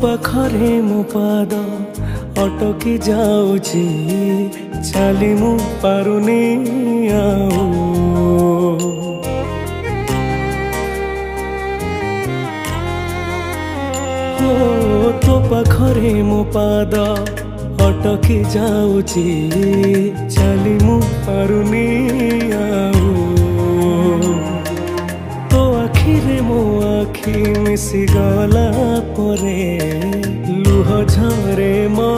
ପାଖରେ ମୋ ପାଦ ଅଟକି ଯାଉଛି, ଚାଲି ମୁଁ ପାରୁନି ଆଉ। ତୋ ପାଖରେ ମୋ ପାଦ ଅଟକି ଯାଉଛି, ଚାଲି ମୁଁ ପାରୁନି ଆଉ। ତୋ ଆଖିରେ ମୋ ଆଖି ମିଶିଗଲା ପରେ ଲୁହ ଝରେ ମୋ